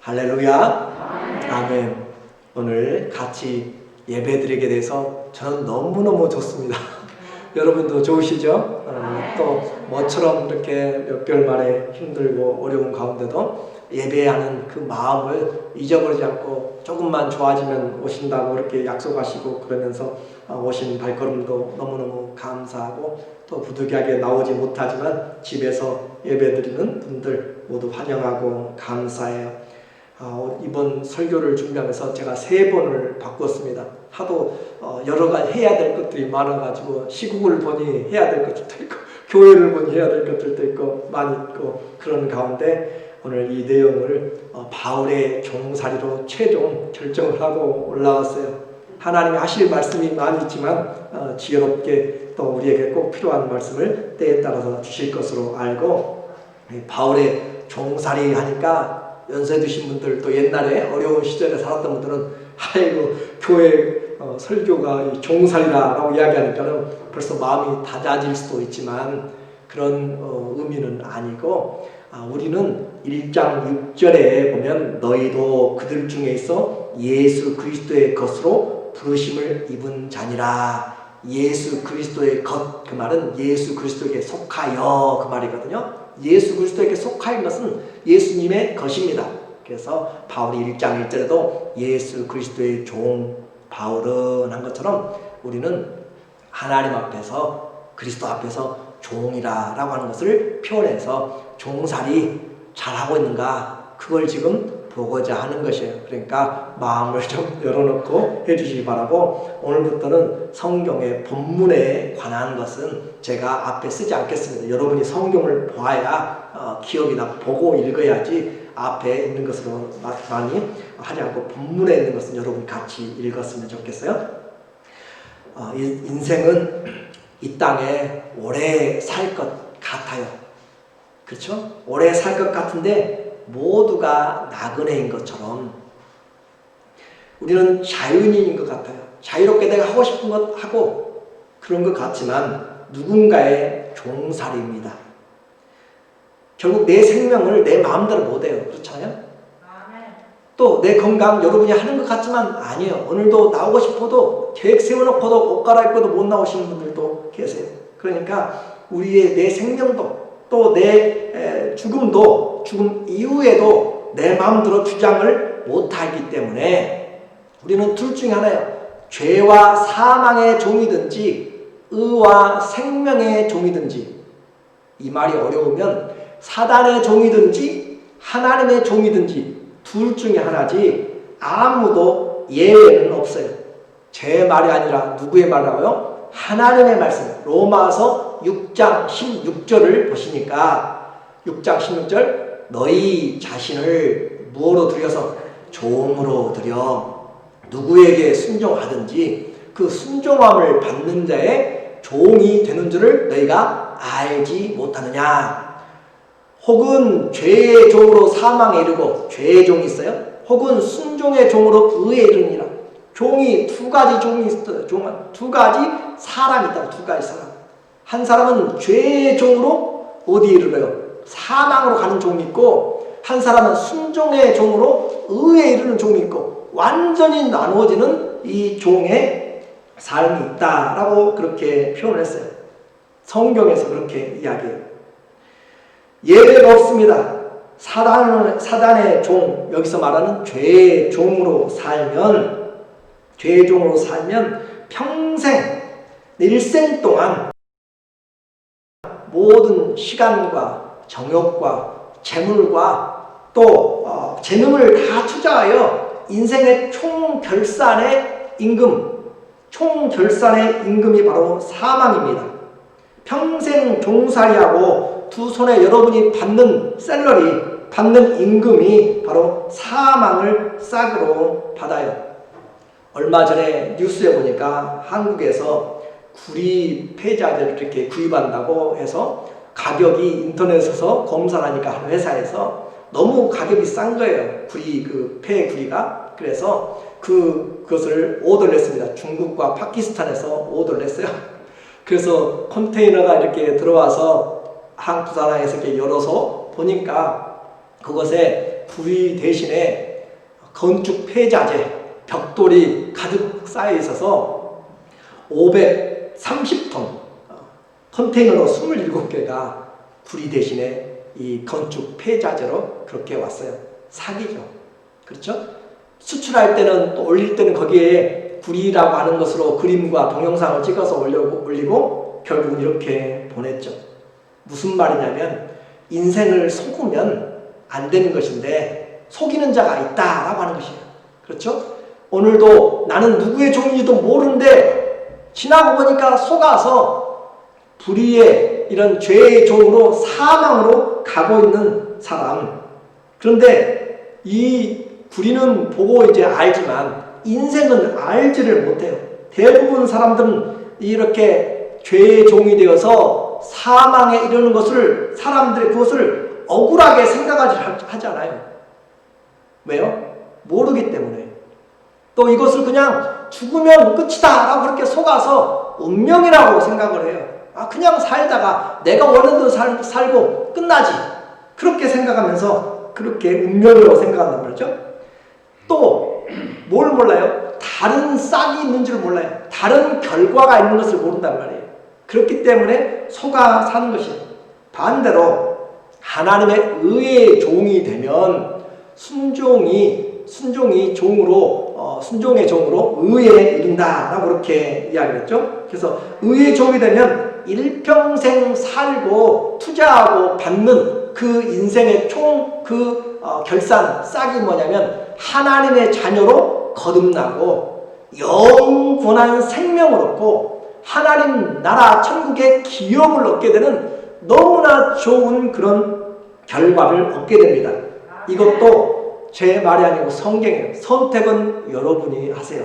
할렐루야. 아멘. 오늘 같이 예배드리게 돼서 저는 너무너무 좋습니다. 여러분도 좋으시죠? 또 모처럼 이렇게 몇 개월 만에 힘들고 어려운 가운데도 예배하는 그 마음을 잊어버리지 않고 조금만 좋아지면 오신다고 이렇게 약속하시고 그러면서 오신 발걸음도 너무너무 감사하고, 또 부득이하게 나오지 못하지만 집에서 예배드리는 분들 모두 환영하고 감사해요. 이번 설교를 준비하면서 제가 3번을 바꿨습니다. 하도 여러 가지 해야 될 것들이 많아가지고 시국을 보니 해야 될 것들도 있고 교회를 보니 해야 될 것들도 있고 많이 있고, 그런 가운데 오늘 이 내용을 바울의 종살이로 최종 결정을 하고 올라왔어요. 하나님이 하실 말씀이 많이 있지만 지혜롭게 또 우리에게 꼭 필요한 말씀을 때에 따라서 주실 것으로 알고, 바울의 종살이 하니까 연세 드신 분들, 또 옛날에 어려운 시절에 살았던 분들은 아이고 교회 설교가 종살이라고 이야기하니까는 벌써 마음이 다잡질 수도 있지만 그런 의미는 아니고, 우리는 1장 6절에 보면 너희도 그들 중에 있어 예수 그리스도의 것으로 부르심을 입은 자니라. 예수 그리스도의 것, 그 말은 예수 그리스도에게 속하여 그 말이거든요. 예수 그리스도에게 속하인 것은 예수님의 것입니다. 그래서 바울이 1장 1절에도 예수 그리스도의 종 바울은 한 것처럼 우리는 하나님 앞에서, 그리스도 앞에서 종이라 라고 하는 것을 표현해서 종살이 잘하고 있는가, 그걸 지금 보고자 하는 것이에요. 그러니까 마음을 좀 열어놓고 해주시기 바라고, 오늘부터는 성경의 본문에 관한 것은 제가 앞에 쓰지 않겠습니다. 여러분이 성경을 보아야 기억이 나고 보고 읽어야지 앞에 있는 것으로 많이 하지 않고 본문에 있는 것은 여러분이 같이 읽었으면 좋겠어요. 인생은 이 땅에 오래 살 것 같아요. 그렇죠? 오래 살 것 같은데 모두가 나그네인 것처럼 우리는 자유인인 것 같아요. 자유롭게 내가 하고 싶은 것 하고 그런 것 같지만 누군가의 종살이입니다. 결국 내 생명을 내 마음대로 못해요. 그렇잖아요? 또 내 건강 여러분이 하는 것 같지만 아니에요. 오늘도 나오고 싶어도 계획 세워놓고도 옷 갈아입고도 못 나오시는 분들도 계세요. 그러니까 우리의 내 생명도 또 내 죽음도, 죽음 이후에도 내 마음대로 주장을 못하기 때문에 우리는 둘 중에 하나예요. 죄와 사망의 종이든지 의와 생명의 종이든지. 이 말이 어려우면 사단의 종이든지 하나님의 종이든지 둘 중에 하나지 아무도 예외는 없어요. 제 말이 아니라 누구의 말이라고요? 하나님의 말씀. 로마서 6장 16절을 보시니까 6장 16절 너희 자신을 무엇으로 드려서 종으로 드려 누구에게 순종하든지 그 순종함을 받는 자의 종이 되는 줄을 너희가 알지 못하느냐. 혹은 죄의 종으로 사망에 이르고 죄의 종이 있어요. 혹은 순종의 종으로 의에 이르니라. 종이 두 가지 종이 있어요. 두 가지 사람이 있다고. 두 가지 사람. 한 사람은 죄의 종으로 어디에 이르러요? 사망으로 가는 종이 있고, 한 사람은 순종의 종으로 의에 이르는 종이 있고, 완전히 나누어지는 이 종의 삶이 있다라고 그렇게 표현을 했어요. 성경에서 그렇게 이야기해요. 예외가 없습니다. 사단의 종, 여기서 말하는 죄의 종으로 살면, 죄의 종으로 살면 평생, 일생 동안 모든 시간과 정욕과 재물과 또 재능을 다 투자하여 인생의 총결산의 임금, 총결산의 임금이 바로 사망입니다. 평생 종살이하고 두 손에 여러분이 받는 샐러리, 받는 임금이 바로 사망을 싹으로 받아요. 얼마 전에 뉴스에 보니까 한국에서 구리 폐자재를 이렇게 구입한다고 해서 가격이 인터넷에서 검사를 하니까 한 회사에서 너무 가격이 싼 거예요. 구리, 폐구리가. 그래서 그것을 오더를 했습니다. 중국과 파키스탄에서 오더를 했어요. 그래서 컨테이너가 이렇게 들어와서 항구사랑에서 이렇게 열어서 보니까 그것에 구리 대신에 건축 폐자재, 벽돌이 가득 쌓여 있어서 530톤 컨테이너로 27개가 구리 대신에 이 건축 폐자재로 그렇게 왔어요. 사기죠. 그렇죠? 수출할 때는 또 올릴 때는 거기에 구리라고 하는 것으로 그림과 동영상을 찍어서 올리고 결국은 이렇게 보냈죠. 무슨 말이냐면 인생을 속으면 안 되는 것인데 속이는 자가 있다라고 하는 것이에요. 그렇죠? 오늘도 나는 누구의 종인지도 모르는데 지나고 보니까 속아서 불의의 이런 죄의 종으로 사망으로 가고 있는 사람. 그런데 이 구리는 보고 이제 알지만 인생은 알지를 못해요. 대부분 사람들은 이렇게 죄의 종이 되어서 사망에 이르는 것을 사람들이 그것을 억울하게 생각하지 않아요. 왜요? 모르기 때문에. 또 이것을 그냥 죽으면 끝이다 라고 그렇게 속아서 운명이라고 생각을 해요. 그냥 살다가 내가 원하는 대로 살고 끝나지. 그렇게 생각하면서 그렇게 운명이라고 생각한단 말이죠. 또 뭘 몰라요? 다른 싹이 있는 줄 몰라요. 다른 결과가 있는 것을 모른단 말이에요. 그렇기 때문에 속아 사는 것이에요. 반대로 하나님의 의의 종이 되면 순종의 종으로 의에 이른다라고 그렇게 이야기했죠. 그래서 의의 종이 되면 일평생 살고 투자하고 받는 그 인생의 결산 싹이 뭐냐면 하나님의 자녀로 거듭나고 영원한 생명을 얻고 하나님 나라 천국의 기업을 얻게 되는 너무나 좋은 그런 결과를 얻게 됩니다. 이것도 제 말이 아니고 성경이에요. 선택은 여러분이 하세요.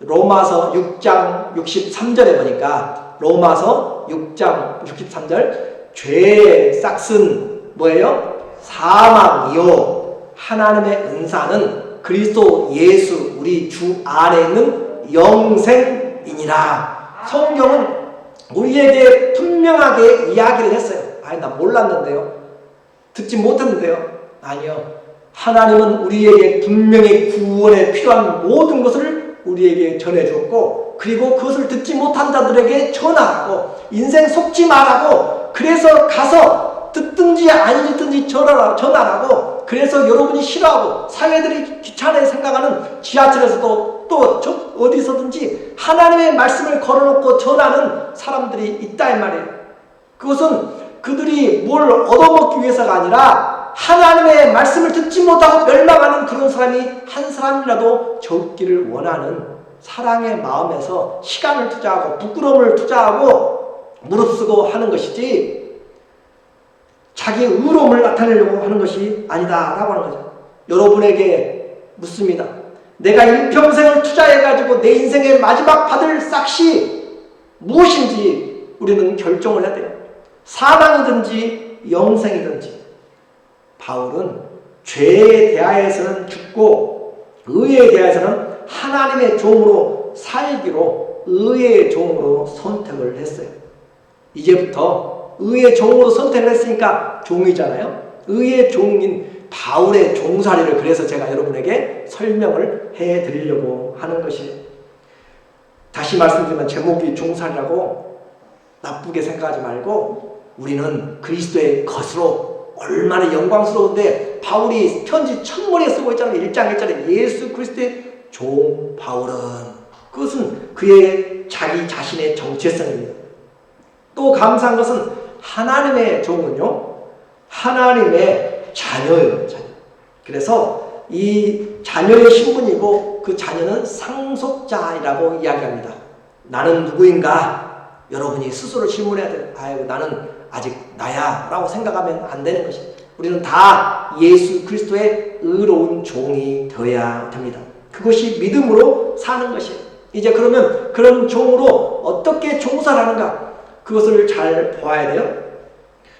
로마서 6장 63절에 보니까 로마서 6장 63절 죄의 싹은 뭐예요? 사망이요 하나님의 은사는 그리스도 예수 우리 주 안에 있는 영생이니라. 성경은 우리에게 분명하게 이야기를 했어요. 나 몰랐는데요. 듣지 못했는데요. 아니요. 하나님은 우리에게 분명히 구원에 필요한 모든 것을 우리에게 전해주었고 그리고 그것을 듣지 못한 자들에게 전하라고 인생 속지 말라고 그래서 가서 듣든지 안 듣든지 전하라고 그래서 여러분이 싫어하고 사회들이 귀찮게 생각하는 지하철에서도 또 어디서든지 하나님의 말씀을 걸어놓고 전하는 사람들이 있다 이 말이에요. 그것은 그들이 뭘 얻어먹기 위해서가 아니라 하나님의 말씀을 듣지 못하고 멸망하는 그런 사람이 한 사람이라도 적기를 원하는 사랑의 마음에서 시간을 투자하고 부끄러움을 투자하고 무릅쓰고 하는 것이지 자기의 의로움을 나타내려고 하는 것이 아니다라고 하는 거죠. 여러분에게 묻습니다. 내가 일평생을 투자해가지고 내 인생의 마지막 받을 싹이 무엇인지 우리는 결정을 해야 돼요. 사망이든지 영생이든지. 바울은 죄에 대하여서는 죽고 의에 대하여서는 하나님의 종으로 살기로 의의 종으로 선택을 했어요. 이제부터 의의 종으로 선택을 했으니까 종이잖아요. 의의 종인 바울의 종살이를 그래서 제가 여러분에게 설명을 해드리려고 하는 것이에요. 다시 말씀드리면 제목이 종살이라고 나쁘게 생각하지 말고 우리는 그리스도의 것으로 얼마나 영광스러운데 바울이 편지 첫머리에 쓰고 있잖아요. 1장 1절에 예수 그리스도의 종 바울은 그것은 그의 자기 자신의 정체성입니다. 또 감사한 것은 하나님의 종은요 하나님의 자녀예요. 자녀. 그래서 이 자녀의 신분이고 그 자녀는 상속자이라고 이야기합니다. 나는 누구인가? 여러분이 스스로 질문해야 돼요. 아이고 나는 아직 나야 라고 생각하면 안 되는 것입니다. 우리는 다 예수 그리스도의 의로운 종이 되어야 됩니다. 그것이 믿음으로 사는 것이에요. 이제 그러면 그런 종으로 어떻게 종살하는가? 그것을 잘 보아야 돼요.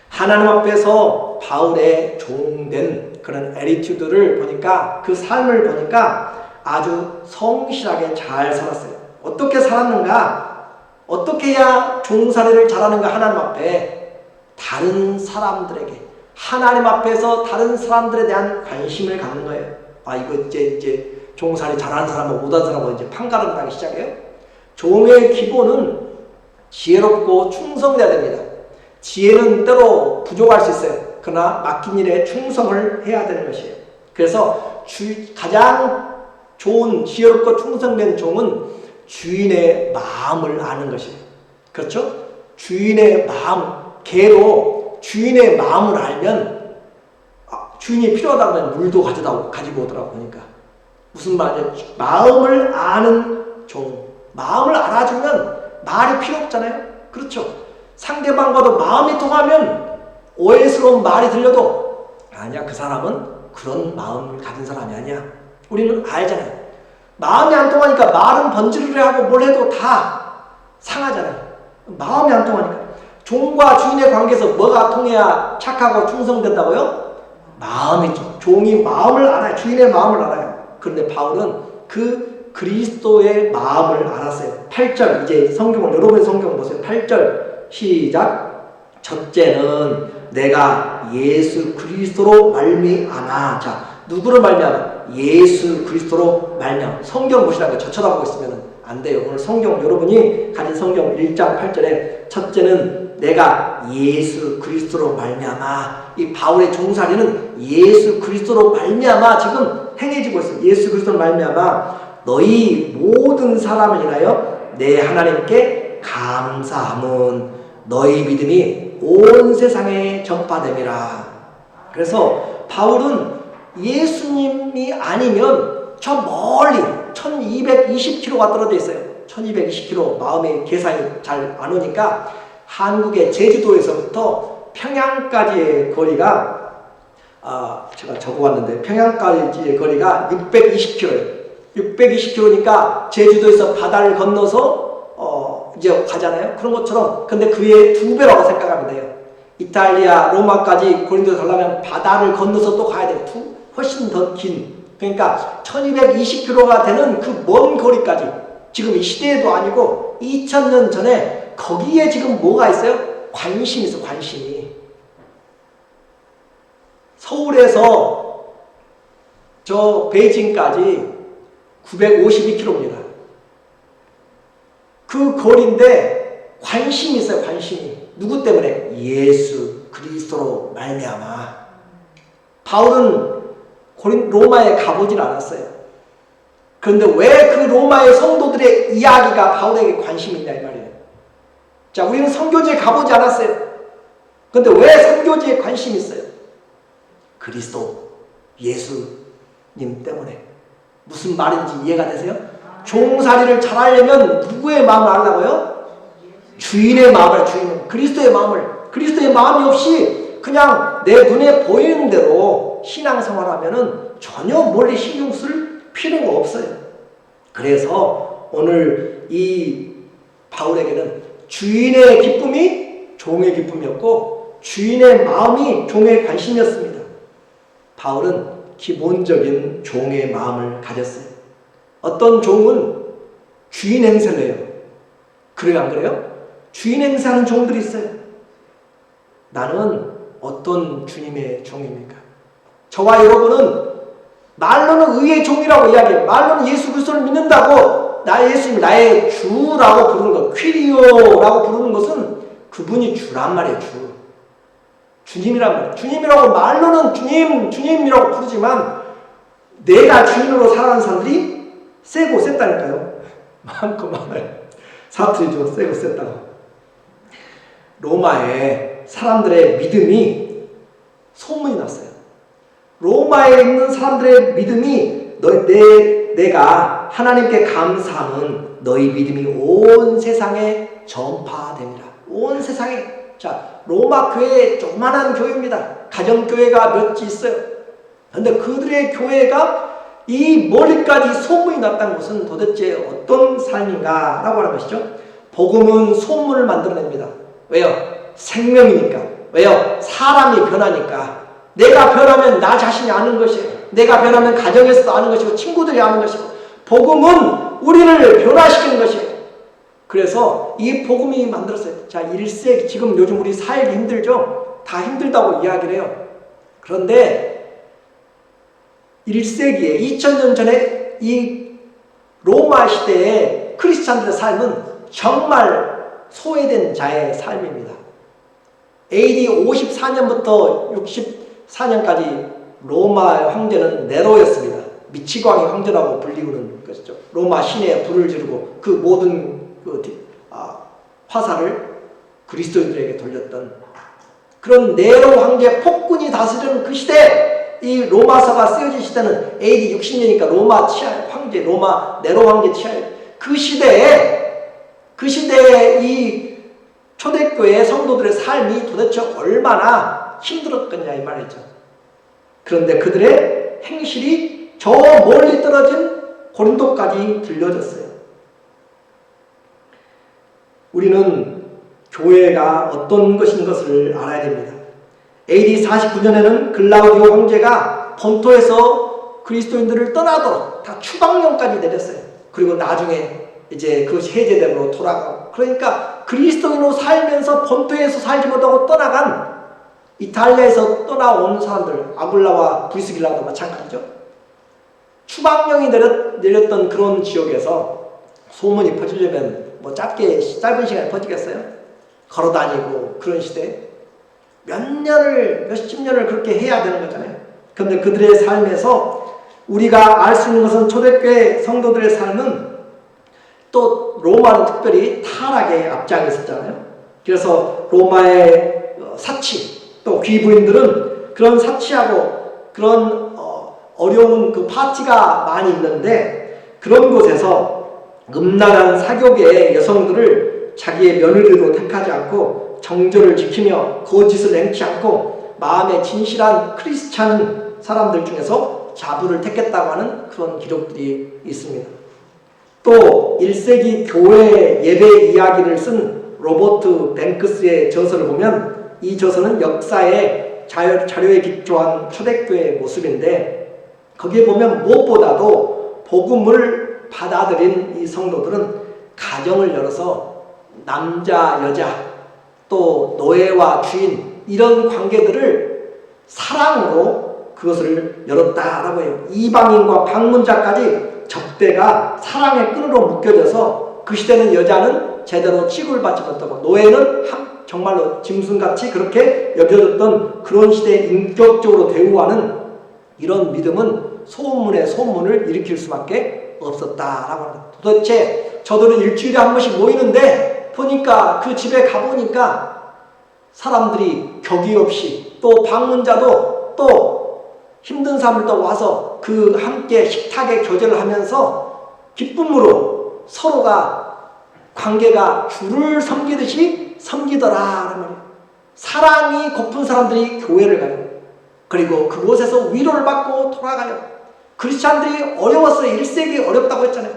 하나님 앞에서 바울의 종된 그런 애티튜드를 보니까 그 삶을 보니까 아주 성실하게 잘 살았어요. 어떻게 살았는가? 어떻게 해야 종살이를 잘하는가? 하나님 앞에 다른 사람들에게 하나님 앞에서 다른 사람들에 대한 관심을 갖는 거예요. 아, 이거 이제 종살이 잘하는 사람하고 못하는 사람하고 이제 판가름을 하기 시작해요. 종의 기본은 지혜롭고 충성돼야 됩니다. 지혜는 때로 부족할 수 있어요. 그러나 맡긴 일에 충성을 해야 되는 것이에요. 그래서 가장 좋은 지혜롭고 충성된 종은 주인의 마음을 아는 것이에요. 그렇죠? 주인의 마음, 개로 주인의 마음을 알면 주인이 필요하다면 물도 가지고 오더라고. 그러니까 무슨 말이냐, 마음을 아는 종. 마음을 알아주면 말이 필요 없잖아요. 그렇죠? 상대방과도 마음이 통하면 오해스러운 말이 들려도 아니야, 그 사람은 그런 마음을 가진 사람이 아니야. 우리는 알잖아요. 마음이 안 통하니까 말은 번지르르하고 뭘 해도 다 상하잖아요. 마음이 안 통하니까. 종과 주인의 관계에서 뭐가 통해야 착하고 충성된다고요? 마음이죠. 종이 마음을 알아요. 주인의 마음을 알아요. 그런데 바울은 그 그리스도의 마음을 알았어요. 8절, 이제 성경을, 여러분의 성경 보세요. 8절 시작. 첫째는 내가 예수 그리스도로 말미암아. 자, 누구로 말미암아? 예수 그리스도로 말미암아. 성경 보시라고 저 쳐다보고 있으면 안 돼요. 오늘 성경, 여러분이 가진 성경 1장 8절에 첫째는 내가 예수 그리스도로 말미암아. 이 바울의 종살이는 예수 그리스도로 말미암아 지금 행해지고 있어요. 예수 그리스도로 말미암아 너희 모든 사람을 인하여 내 하나님께 감사함은 너희 믿음이 온 세상에 전파됨이라. 그래서 바울은 예수님이 아니면 저 멀리 1220km가 떨어져 있어요. 1220km. 마음의 계산이 잘 안 오니까 한국의 제주도에서부터 평양까지의 거리가 제가 적어왔는데 평양까지의 거리가 620km예요. 620km니까 제주도에서 바다를 건너서 이제 가잖아요. 그런 것처럼. 근데 그의 2배라고 생각하면 돼요. 이탈리아 로마까지 고린도 가려면 바다를 건너서 또 가야 돼요. 훨씬 더 긴. 그러니까 1220km가 되는 그 먼 거리까지 지금 이 시대에도 아니고 2000년 전에 거기에 지금 뭐가 있어요? 관심이 있어. 관심이. 서울에서 저 베이징까지 952km입니다. 그 거리인데 관심이 있어요. 관심이. 누구 때문에? 예수 그리스도로 말미암아. 바울은 로마에 가보질 않았어요. 그런데 왜 그 로마의 성도들의 이야기가 바울에게 관심이 있냐 이 말이에요. 자, 우리는 선교지에 가보지 않았어요. 그런데 왜 선교지에 관심이 있어요? 그리스도, 예수님 때문에. 무슨 말인지 이해가 되세요? 종살이를 잘하려면 누구의 마음을 알라고요? 주인의 마음을, 그리스도의 마음을. 그리스도의 마음이 없이 그냥 내 눈에 보이는 대로 신앙생활하면은 전혀 멀리 신경 쓸 필요가 없어요. 그래서 오늘 이 바울에게는 주인의 기쁨이 종의 기쁨이었고 주인의 마음이 종의 관심이었습니다. 바울은 기본적인 종의 마음을 가졌어요. 어떤 종은 주인 행세를 해요. 그래요, 안 그래요? 주인 행세하는 종들이 있어요. 나는 어떤 주님의 종입니까? 저와 여러분은 말로는 의의 종이라고 이야기해요. 말로는 예수 그리스도를 믿는다고 나의 예수님, 나의 주라고 부르는 것, 퀴리오라고 부르는 것은 그분이 주란 말이에요. 주님이란 말이에요. 주님이라고 말로는 주님이라고 부르지만 내가 주인으로 살아가는 사람들이 세고 셌다니까요. 마음껏 말해요. 사투리죠. 세고 셌다고. 로마에 사람들의 믿음이 소문이 났어요. 로마에 있는 사람들의 믿음이 내가 하나님께 감사함은 너희 믿음이 온 세상에 전파됩니다. 온 세상에. 자, 로마 교회 조그만한 교회입니다. 가정교회가 몇 지 있어요. 그런데 그들의 교회가 이 멀리까지 소문이 났다는 것은 도대체 어떤 삶인가 라고 하는 것이죠. 복음은 소문을 만들어냅니다. 왜요? 생명이니까. 왜요? 사람이 변하니까. 내가 변하면 나 자신이 아는 것이에요. 내가 변하면 가정에서도 아는 것이고 친구들이 아는 것이고 복음은 우리를 변화시키는 것이에요. 그래서 이 복음이 만들었어요. 자, 1세기 지금 요즘 우리 살기 힘들죠? 다 힘들다고 이야기를 해요. 그런데 1세기에 2000년 전에 이 로마 시대의 크리스찬들의 삶은 정말 소외된 자의 삶입니다. AD 54년부터 64년까지 로마 황제는 네로였습니다. 미치광이 황제라고 불리우는 것이죠. 로마 시내에 불을 지르고 그 모든 화살을 그리스도인들에게 돌렸던 그런 네로 황제 폭군이 다스리는 그 시대, 이 로마서가 쓰여진 시대는 AD 60년이니까 로마 치하 황제, 로마 네로 황제 치하에 그 시대에 이 초대교회 성도들의 삶이 도대체 얼마나 힘들었겠냐 이 말이죠. 그런데 그들의 행실이 저 멀리 떨어진 고린도까지 들려졌어요. 우리는 교회가 어떤 것인 것을 알아야 됩니다. AD 49년에는 글라우디오 황제가 본토에서 그리스도인들을 떠나도록 다 추방령까지 내렸어요. 그리고 나중에 이제 그 해제됨으로 돌아가고, 그러니까 그리스도인으로 살면서 본토에서 살지 못하고 떠나간 이탈리아에서 떠나온 사람들, 아굴라와 브리스길라도 마찬가지죠. 추방령이 내렸던 그런 지역에서 소문이 퍼지려면 짧은 시간에 퍼지겠어요? 걸어다니고 그런 시대 몇십 년을 그렇게 해야 되는 거잖아요. 그런데 그들의 삶에서 우리가 알 수 있는 것은 초대교회 성도들의 삶은 또 로마는 특별히 타락의 앞장에 있었잖아요. 그래서 로마의 사치, 또 귀부인들은 그런 사치하고 그런 어려운 그 파티가 많이 있는데, 그런 곳에서 음란한 사교계의 여성들을 자기의 며느리로 택하지 않고 정절을 지키며 거짓을 냉치 않고 마음에 진실한 크리스찬 사람들 중에서 자부를 택했다고 하는 그런 기록들이 있습니다. 또 1세기 교회 예배 이야기를 쓴 로버트 뱅크스의 저서를 보면 이 저서는 역사의 자료에 기초한 초대교회의 모습인데, 거기에 보면 무엇보다도 복음을 받아들인 이 성도들은 가정을 열어서 남자, 여자, 또 노예와 주인 이런 관계들을 사랑으로 그것을 열었다라고 해요. 이방인과 방문자까지 접대가 사랑의 끈으로 묶여져서 그 시대는 여자는 제대로 취급을 받지 못하고 노예는 정말로 짐승같이 그렇게 여겨졌던 그런 시대에 인격적으로 대우하는 이런 믿음은 소문에 소문을 일으킬 수밖에 없었다라고 합니다. 도대체 저들은 일주일에 한 번씩 모이는데 보니까 그 집에 가보니까 사람들이 격이 없이, 또 방문자도 또 힘든 사람들 또 와서 그 함께 식탁에 교제를 하면서 기쁨으로 서로가 관계가 주를 섬기듯이 섬기더라. 사랑이 고픈 사람들이 교회를 가요. 그리고 그곳에서 위로를 받고 돌아가요. 크리스찬들이 어려웠어요. 1세기 어렵다고 했잖아요.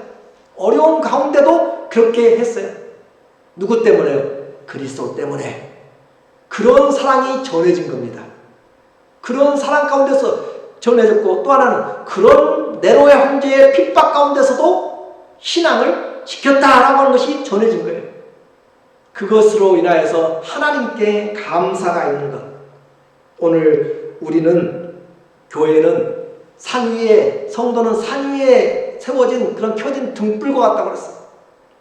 어려운 가운데도 그렇게 했어요. 누구 때문에요? 그리스도 때문에. 그런 사랑이 전해진 겁니다. 그런 사랑 가운데서 전해졌고, 또 하나는 그런 네로의 황제의 핍박 가운데서도 신앙을 지켰다라고 하는 것이 전해진 거예요. 그것으로 인하여서 하나님께 감사가 있는 것. 오늘 우리는, 교회는 산 위에, 성도는 산 위에 세워진 그런 켜진 등불과 같다고 그랬어요.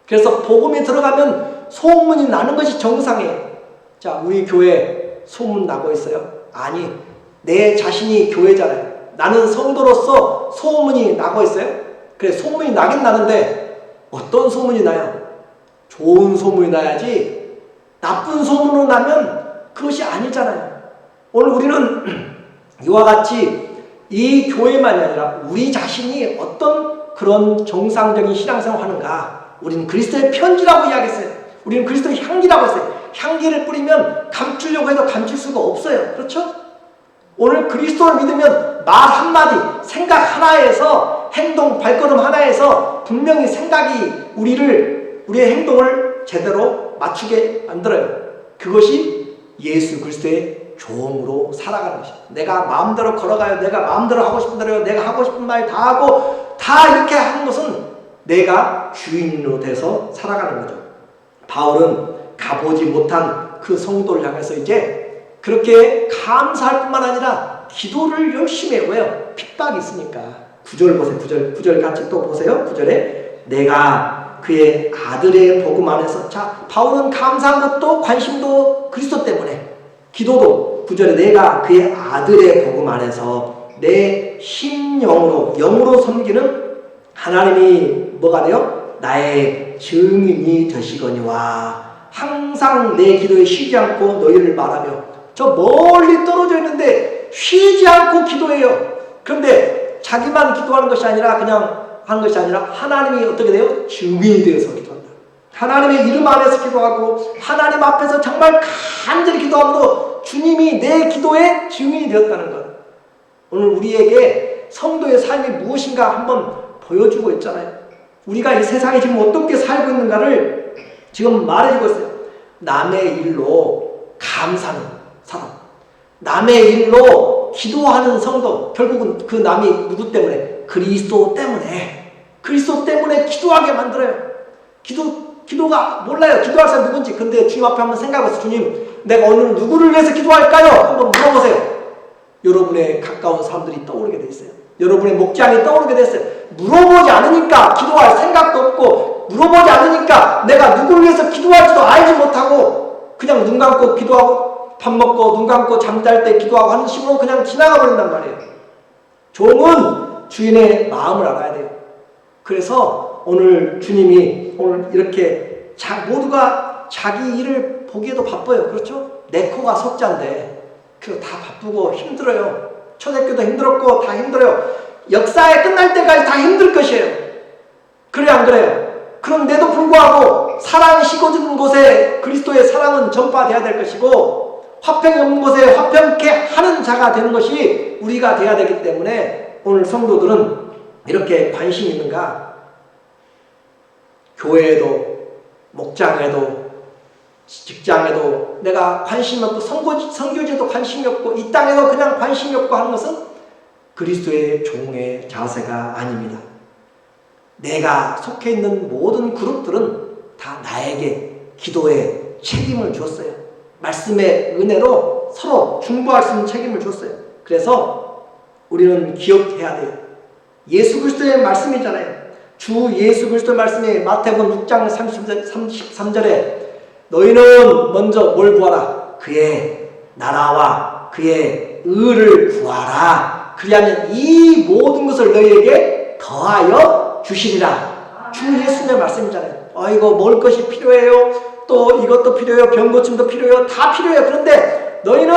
그래서 복음이 들어가면 소문이 나는 것이 정상이에요. 자, 우리 교회 소문 나고 있어요? 아니, 내 자신이 교회잖아요. 나는 성도로서 소문이 나고 있어요? 그래, 소문이 나긴 나는데 어떤 소문이 나요? 좋은 소문이 나야지 나쁜 소문으로 나면 그것이 아니잖아요. 오늘 우리는 이와 같이 이 교회만이 아니라 우리 자신이 어떤 그런 정상적인 신앙생활을 하는가, 우리는 그리스도의 편지라고 이야기했어요. 우리는 그리스도의 향기라고 했어요. 향기를 뿌리면 감추려고 해도 감출 수가 없어요. 그렇죠? 오늘 그리스도를 믿으면 말 한마디, 생각 하나에서, 행동, 발걸음 하나에서 분명히 생각이 우리의 행동을 제대로 맞추게 만들어요. 그것이 예수 그리스도의 종으로 살아가는 것입니다. 내가 마음대로 걸어가요. 내가 마음대로 하고 싶은 대로 해요. 내가 하고 싶은 말 다 하고, 다 이렇게 하는 것은 내가 주인으로 돼서 살아가는 거죠. 바울은 가보지 못한 그 성도를 향해서 이제 그렇게 감사할 뿐만 아니라 기도를 열심히 해요. 왜요? 핍박이 있으니까. 9절 보세요. 9절 같이 또 보세요. 9절에 내가 그의 아들의 복음 안에서. 자, 바울은 감사한 것도 관심도 그리스도 때문에, 기도도 9절에 내가 그의 아들의 복음 안에서 내 심령으로 영으로 섬기는 하나님이 뭐가 돼요? 나의 증인이 되시거니와 항상 내 기도에 쉬지 않고 너희를 말하며. 저 멀리 떨어져 있는데 쉬지 않고 기도해요. 그런데 자기만 기도하는 것이 아니라 그냥 하는 것이 아니라 하나님이 어떻게 돼요? 증인이 되어서 기도한다. 하나님의 이름 안에서 기도하고 하나님 앞에서 정말 간절히 기도함으로 주님이 내 기도의 증인이 되었다는 것. 오늘 우리에게 성도의 삶이 무엇인가 한번 보여주고 있잖아요. 우리가 이 세상에 지금 어떻게 살고 있는가를 지금 말해주고 있어요. 남의 일로 감사하는 사람, 남의 일로 기도하는 성도, 결국은 그 남이 누구 때문에? 그리스도 때문에 기도하게 만들어요. 기도가 몰라요. 기도할 사람 누군지. 근데 주님 앞에 한번 생각해보세요. 주님, 내가 오늘 누구를 위해서 기도할까요? 한번 물어보세요. 여러분의 가까운 사람들이 떠오르게 돼 있어요. 여러분의 목장이 떠오르게 됐어요. 물어보지 않으니까 기도할 생각도 없고, 물어보지 않으니까 내가 누구를 위해서 기도할지도 알지 못하고 그냥 눈 감고 기도하고 밥 먹고 눈 감고 잠잘 때 기도하고 하는 식으로 그냥 지나가 버린단 말이에요. 종은 주인의 마음을 알아야 돼요. 그래서 오늘 주님이 오늘 이렇게 모두가 자기 일을 보기에도 바빠요. 그렇죠? 내 코가 석자인데 그래서 다 바쁘고 힘들어요. 초대교도 힘들었고 다 힘들어요. 역사에 끝날 때까지 다 힘들 것이에요. 그래요, 안 그래요? 그런데도 불구하고 사랑이 식어지는 곳에 그리스도의 사랑은 전파되어야 될 것이고, 화평이 없는 곳에 화평케 하는 자가 되는 것이 우리가 되어야 되기 때문에 오늘 성도들은 이렇게 관심이 있는가? 교회에도 목장에도 직장에도 내가 관심이 없고 선교지에도 관심이 없고 이 땅에도 그냥 관심이 없고 하는 것은 그리스도의 종의 자세가 아닙니다. 내가 속해 있는 모든 그룹들은 다 나에게 기도의 책임을 주었어요. 말씀의 은혜로 서로 중보할 수 있는 책임을 주었어요. 그래서 우리는 기억해야 돼요. 예수 그리스도의 말씀이잖아요. 주 예수 그리스도의 말씀이 마태복음 6장 33절에 너희는 먼저 뭘 구하라? 그의 나라와 그의 의를 구하라. 그리하면 이 모든 것을 너희에게 더하여 주시리라. 주 예수님의 말씀이잖아요. 이거 먹을 것이 필요해요. 또 이것도 필요해요. 병 고침도 필요해요. 다 필요해요. 그런데 너희는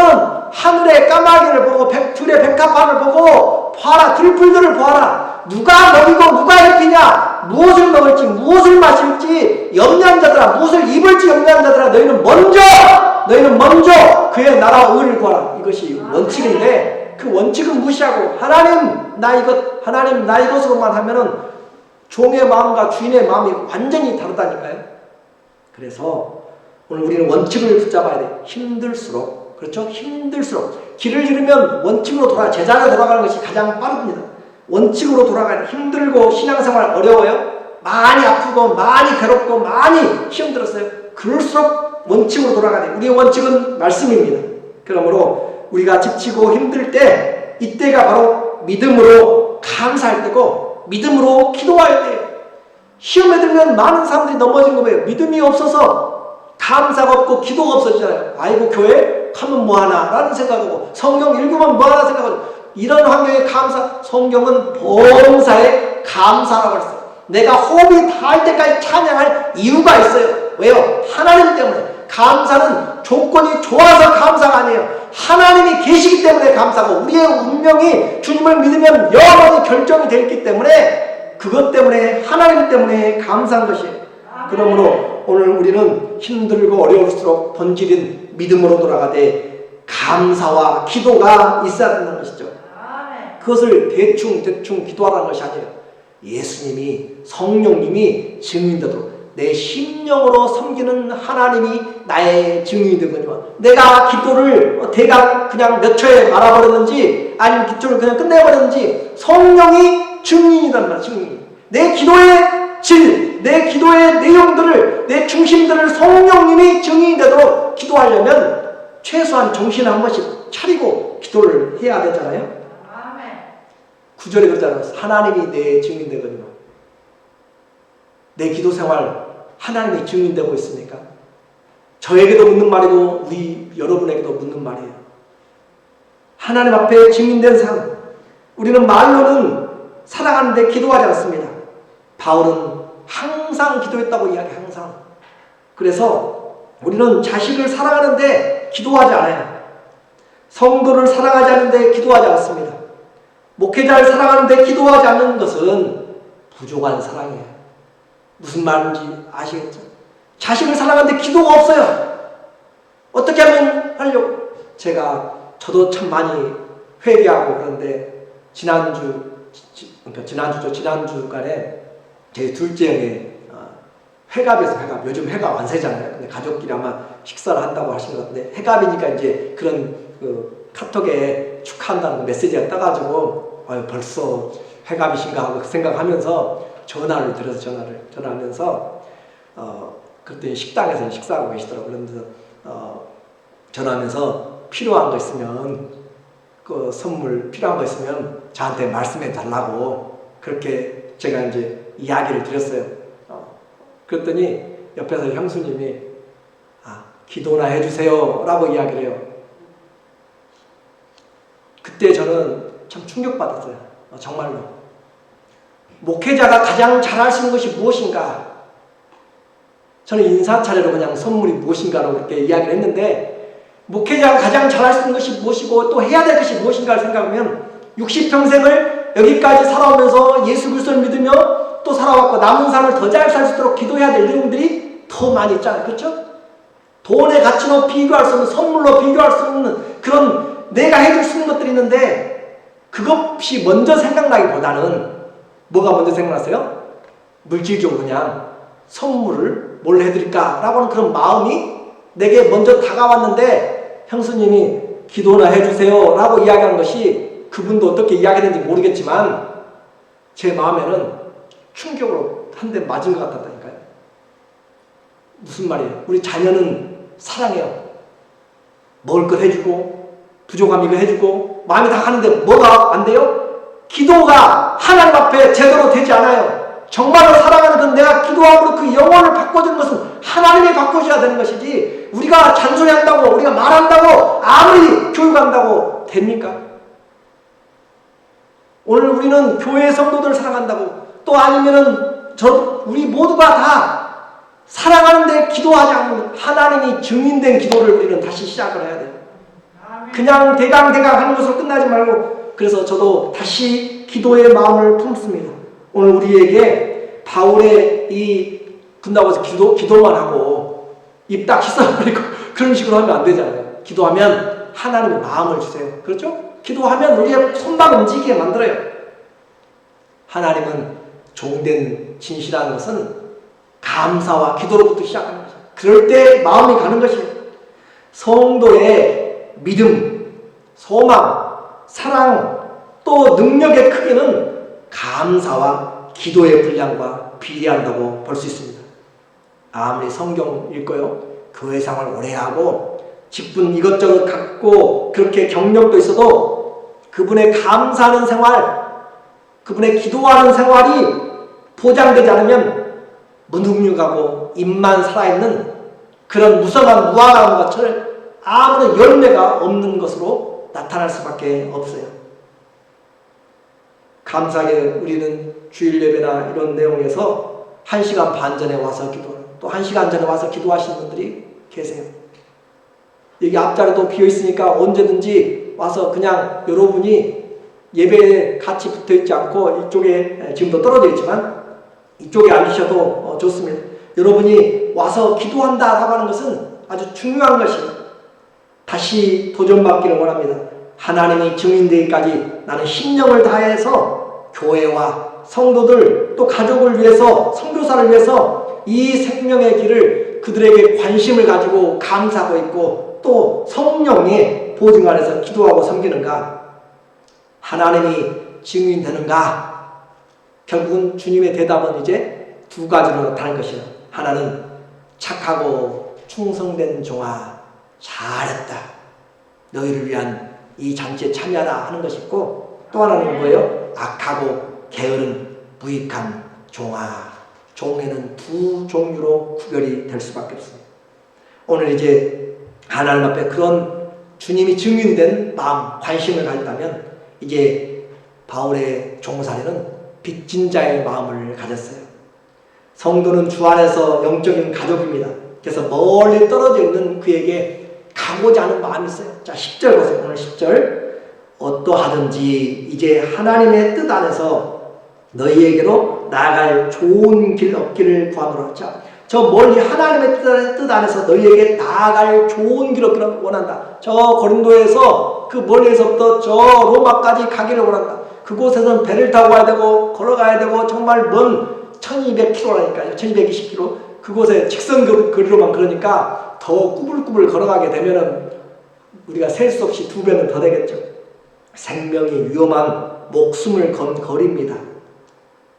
하늘의 까마귀를 보고 들의 백합화를 보고 봐라. 들풀들을 보아라. 누가 먹이고 누가 입히냐, 무엇을 먹을지 무엇을 마실지 염려한 자들아, 무엇을 입을지 염려한 자들아, 너희는 먼저 그의 나라와 의를 구하라. 이것이 원칙인데 그 원칙은 무시하고 하나님 나 이것으로만 하면은 종의 마음과 주인의 마음이 완전히 다르다니까요. 그래서 오늘 우리는 원칙을 붙잡아야 돼요. 힘들수록, 그렇죠? 힘들수록 길을 잃으면 원칙으로 제자로 돌아가는 것이 가장 빠릅니다. 원칙으로 돌아가야 돼. 힘들고 신앙생활 어려워요? 많이 아프고 많이 괴롭고 많이 시험 들었어요? 그럴수록 원칙으로 돌아가야 돼. 우리의 원칙은 말씀입니다. 그러므로 우리가 지치고 힘들 때 이때가 바로 믿음으로 감사할 때고 믿음으로 기도할 때. 시험에 들면 많은 사람들이 넘어진 거예요. 믿음이 없어서 감사가 없고 기도가 없어지잖아요. 아이고 교회 가면 뭐하나 라는 생각하고 성경 읽으면 뭐하나 생각하고, 이런 환경에 성경은 봉사에 감사라고 했어요. 내가 호흡이 닿을 때까지 찬양할 이유가 있어요. 왜요? 하나님 때문에. 감사는 조건이 좋아서 감사가 아니에요. 하나님이 계시기 때문에 감사고, 우리의 운명이 주님을 믿으면 영원히 결정이 되어 있기 때문에 그것 때문에, 하나님 때문에 감사한 것이에요. 그러므로 오늘 우리는 힘들고 어려울수록 본질인 믿음으로 돌아가되 감사와 기도가 있어야 된다는 것이죠. 그것을 대충 기도하라는 것이 아니에요. 예수님이, 성령님이 증인되도록 내 심령으로 섬기는 하나님이 나의 증인이 되거니와, 내가 기도를 대강 그냥 몇 초에 말아버렸는지 아니면 기도를 그냥 끝내버렸는지 성령이 증인이란 말이야. 증인. 내 기도의 질, 내 기도의 내용들을, 내 중심들을 성령님이 증인이 되도록 기도하려면 최소한 정신 한 번씩 차리고 기도를 해야 되잖아요. 9절에 그러잖아요. 하나님이 내 증인되거든요. 내 기도 생활 하나님이 증인되고 있습니까? 저에게도 묻는 말이고 우리 여러분에게도 묻는 말이에요. 하나님 앞에 증인된 삶, 우리는 말로는 사랑하는데 기도하지 않습니다. 바울은 항상 기도했다고 이야기해요. 항상. 그래서 우리는 자식을 사랑하는데 기도하지 않아요. 성도를 사랑하지 않는데 기도하지 않습니다. 목회자를 사랑하는데 기도하지 않는 것은 부족한 사랑이에요. 무슨 말인지 아시겠죠? 자식을 사랑하는데 기도가 없어요. 어떻게 하면 하려고? 저도 참 많이 회개하고 그런데 지난주간에 제 둘째 형이 회갑에서 요즘 회갑 완세잖아요. 근데 가족끼리 아마 식사를 한다고 하신 것 같은데 회갑이니까 이제 그런 카톡에 축하한다는 메시지가 떠가지고 벌써 회갑이신가 하고 생각하면서 전화하면서 그때 식당에서 식사하고 계시더라고요. 그러면서 전화하면서 필요한 거 있으면 선물 필요한 거 있으면 저한테 말씀해 달라고 그렇게 제가 이제 이야기를 드렸어요. 그랬더니 옆에서 형수님이 기도나 해주세요 라고 이야기를 해요. 그때 저는 참 충격받았어요. 정말로. 목회자가 가장 잘할 수 있는 것이 무엇인가? 저는 인사차례로 그냥 선물이 무엇인가로 그렇게 이야기를 했는데 목회자가 가장 잘할 수 있는 것이 무엇이고 또 해야 될 것이 무엇인가를 생각하면 60평생을 여기까지 살아오면서 예수 그리스도를 믿으며 또 살아왔고 남은 삶을 더 잘 살 수 있도록 기도해야 될 내용들이 더 많이 있잖아요. 그렇죠? 돈의 가치로 비교할 수 없는, 선물로 비교할 수 없는 그런 내가 해줄 수 있는 것들이 있는데 그것이 먼저 생각나기보다는 뭐가 먼저 생각났어요? 물질적으로 그냥 선물을 뭘 해드릴까 라고 하는 그런 마음이 내게 먼저 다가왔는데 형수님이 기도나 해주세요 라고 이야기한 것이 그분도 어떻게 이야기했는지 모르겠지만 제 마음에는 충격으로 한 대 맞은 것 같았다니까요. 무슨 말이에요? 우리 자녀는 사랑해요. 먹을 것 해주고 부족함 이거 해주고 마음이 다 가는데 뭐가 안 돼요? 기도가 하나님 앞에 제대로 되지 않아요. 정말로 사랑하는 건 내가 기도함으로 그 영혼을 바꿔주는 것은 하나님이 바꿔줘야 되는 것이지 우리가 잔소리한다고 우리가 말한다고 아무리 교육한다고 됩니까? 오늘 우리는 교회 성도들을 사랑한다고 또 아니면은 우리 모두가 다 사랑하는데 기도하지 않는 하나님이 증인된 기도를 우리는 다시 시작을 해야 돼요. 그냥 대강 하는 것으로 끝나지 말고 그래서 저도 다시 기도의 마음을 품습니다. 오늘 우리에게 바울의 이 끝나고서 기도만 하고 입 딱 씻어버리고 그런 식으로 하면 안 되잖아요. 기도하면 하나님의 마음을 주세요. 그렇죠? 기도하면 우리의 손발 움직이게 만들어요. 하나님은 종된 진실한 것은 감사와 기도로부터 시작하는 거죠. 그럴 때 마음이 가는 것이에요. 성도의 믿음, 소망, 사랑, 또 능력의 크기는 감사와 기도의 분량과 비례한다고 볼 수 있습니다. 아무리 성경 읽고요, 교회 생활 오래 하고 직분 이것저것 갖고 그렇게 경력도 있어도 그분의 감사하는 생활, 그분의 기도하는 생활이 보장되지 않으면 무능력하고 입만 살아있는 그런 무성한 무화과나무처럼 아무런 열매가 없는 것으로 나타날 수밖에 없어요. 감사하게 우리는 주일 예배나 이런 내용에서 1시간 반 전에 와서 기도하는 또 1시간 전에 와서 기도하시는 분들이 계세요. 여기 앞자리도 비어있으니까 언제든지 와서 그냥 여러분이 예배에 같이 붙어있지 않고 이쪽에 지금도 떨어져 있지만 이쪽에 앉으셔도 좋습니다. 여러분이 와서 기도한다라고 하는 것은 아주 중요한 것이에요. 다시 도전받기를 원합니다. 하나님이 증인되기까지 나는 신령을 다해서 교회와 성도들 또 가족을 위해서 선교사를 위해서 이 생명의 길을 그들에게 관심을 가지고 감사하고 있고 또 성령의 보증 안에서 기도하고 섬기는가? 하나님이 증인되는가? 결국은 주님의 대답은 이제 두 가지로 나타날 것이에요. 하나는 착하고 충성된 종아 잘했다. 너희를 위한 이 잔치에 참여하라 하는 것이 있고, 또 하나는 뭐예요? 악하고 게으른 무익한 종아. 종에는 두 종류로 구별이 될 수밖에 없습니다. 오늘 이제 하나님 앞에 그런 주님이 증인된 마음, 관심을 가졌다면 이제 바울의 종살이는 빚진 자의 마음을 가졌어요. 성도는 주 안에서 영적인 가족입니다. 그래서 멀리 떨어져 있는 그에게 가고자 하는 마음이 있어요. 자, 10절 보세요. 오늘 10절. 어떠하든지 이제 하나님의 뜻 안에서 너희에게로 나아갈 좋은 길 얻기를 구하노라. 자, 저 멀리 하나님의 뜻 안에서 너희에게 나아갈 좋은 길 얻기를 원한다. 저 고린도에서 그 멀리에서부터 저 로마까지 가기를 원한다. 그곳에서는 배를 타고 가야 되고 걸어가야 되고 정말 먼 1200km라니까요. 1220km. 그곳에 직선 거리로만 그러니까 더 꾸불꾸불 걸어가게 되면은 우리가 셀 수 없이 2배는 더 되겠죠. 생명이 위험한 목숨을 건 거리입니다.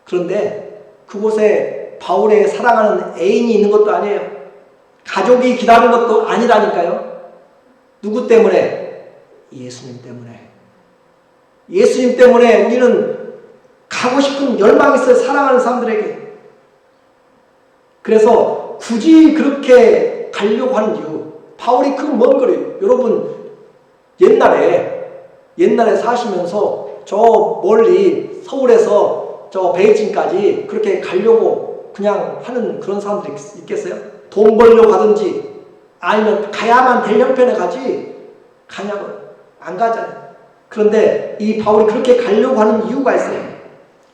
그런데 그곳에 바울의 사랑하는 애인이 있는 것도 아니에요. 가족이 기다리는 것도 아니라니까요. 누구 때문에? 예수님 때문에. 예수님 때문에 우리는 가고 싶은 열망이 있어요. 사랑하는 사람들에게. 그래서 굳이 그렇게 가려고 하는 이유, 바울이 그 먼 거리, 여러분 옛날에 사시면서 저 멀리 서울에서 저 베이징까지 그렇게 가려고 그냥 하는 그런 사람들이 있겠어요? 돈 벌려고 하든지 아니면 가야만 될 형편에 가냐고요? 안 가잖아요. 그런데 이 바울이 그렇게 가려고 하는 이유가 있어요.